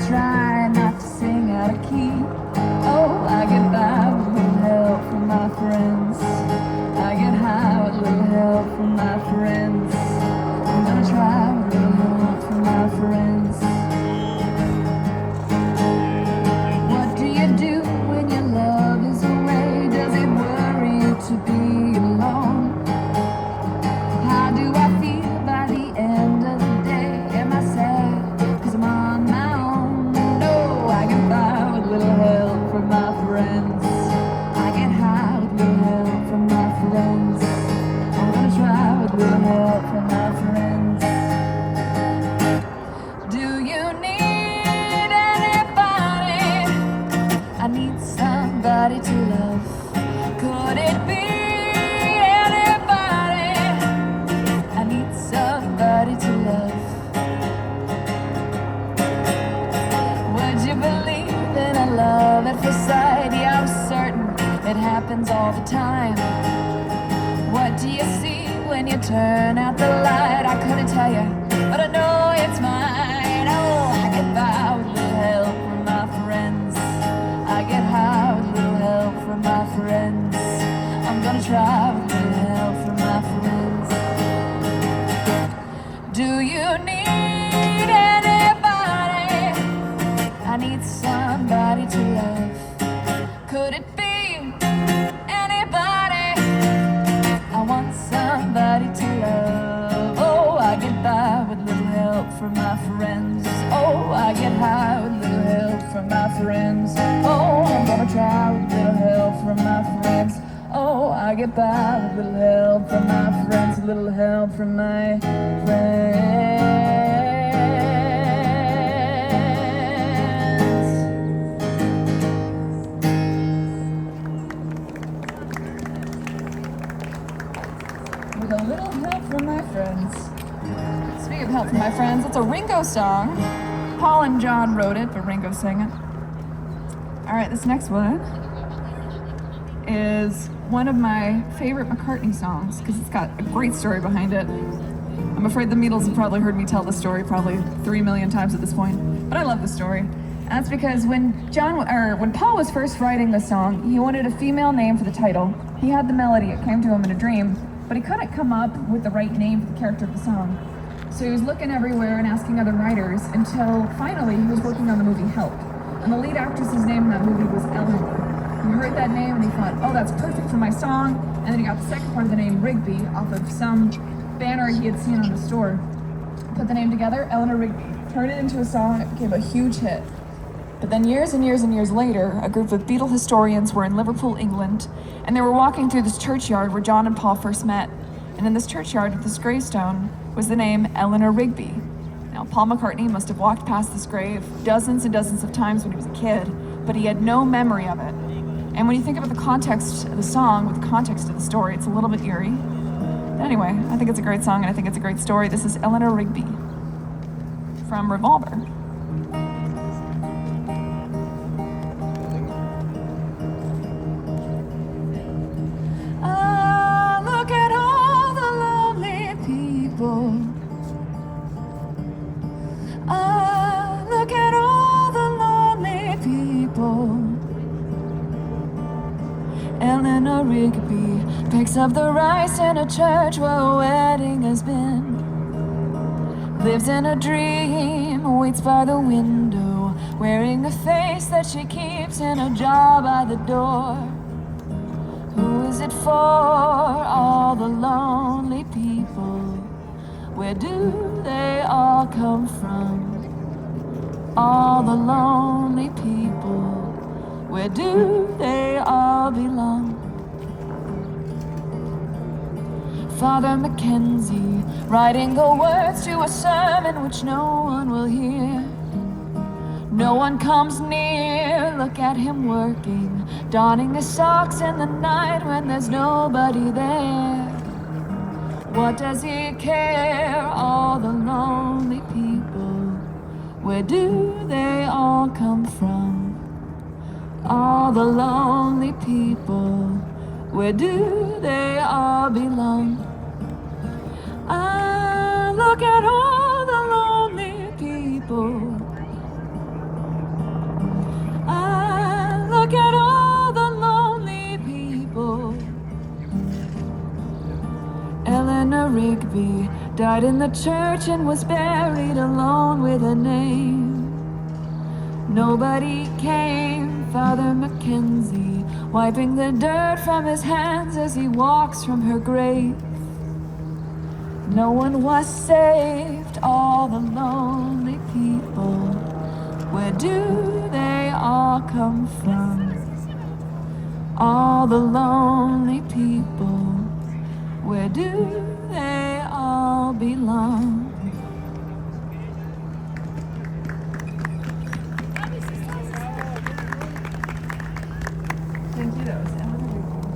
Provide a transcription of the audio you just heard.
try not to sing out of key. Oh, I get by with a little help from my friends. I get high with a little help from my friends. I'm gonna try with a little help from my friends. What do you do when your love is away? Does it worry you to be alone? How do I feel by the end of the day? Am I sad cause I'm on my own? No, I get by with a little help from my friends. I get high with a little help from my friends. I'm gonna try with a little help from my friends. Do you need anybody? I need somebody to love. Could it be anybody? I need somebody to love. Would you believe in a love at first sight? Yeah, I'm certain it happens all the time. What do you see when you turn out the light? I couldn't tell you, but I know it's mine. Oh, I get by with a little help from my friends. I get high with a little help from my friends. I'm gonna try with a little help from my friends. Do you need anybody? I need somebody to love. Could it be anybody? I want somebody to love. Oh, I get by with a little help from my friends. Oh, I get high with a little help from my friends. Oh, I'm gonna try with a little help from my friends. Oh, I get by with a little help from my friends. A little help from my friends. With a little help from my friends. Speaking of help from my friends, it's a Ringo song. Paul and John wrote it, but Ringo sang it. All right, this next one is one of my favorite McCartney songs because it's got a great story behind it. I'm afraid the Beatles have probably heard me tell the story probably 3 million times at this point, but I love the story. And that's because when Paul was first writing the song, he wanted a female name for the title. He had the melody, it came to him in a dream, but he couldn't come up with the right name for the character of the song. So he was looking everywhere and asking other writers until finally he was working on the movie Help. And the lead actress's name in that movie was Eleanor. He heard that name and he thought, oh, that's perfect for my song. And then he got the second part of the name, Rigby, off of some banner he had seen on the store. Put the name together, Eleanor Rigby. Turned it into a song, it became a huge hit. But then years and years and years later, a group of Beatle historians were in Liverpool, England, and they were walking through this churchyard where John and Paul first met. And in this churchyard, at this gravestone, was the name Eleanor Rigby. Now, Paul McCartney must have walked past this grave dozens and dozens of times when he was a kid, but he had no memory of it. And when you think about the context of the song with the context of the story, it's a little bit eerie. But anyway, I think it's a great song and I think it's a great story. This is Eleanor Rigby from Revolver. Look at all the lonely people. Look at all the lonely people. Eleanor Rigby picks up the rice in a church where a wedding has been. Lives in a dream, waits by the window, wearing a face that she keeps in a jar by the door. Who is it for? All the lonely people. Where do they all come from? All the lonely people. Where do they all belong? Father Mackenzie, writing the words to a sermon which no one will hear. No one comes near, look at him working, donning his socks in the night when there's nobody there. What does he care? All the lonely people. Where do they all come from? All the lonely people. Where do they all belong? Look at all the lonely people. Rigby died in the church and was buried alone with a name. Nobody came, Father Mackenzie, wiping the dirt from his hands as he walks from her grave. No one was saved, all the lonely people. Where do they all come from? All the lonely people. Where do they all belong? Thank you, that was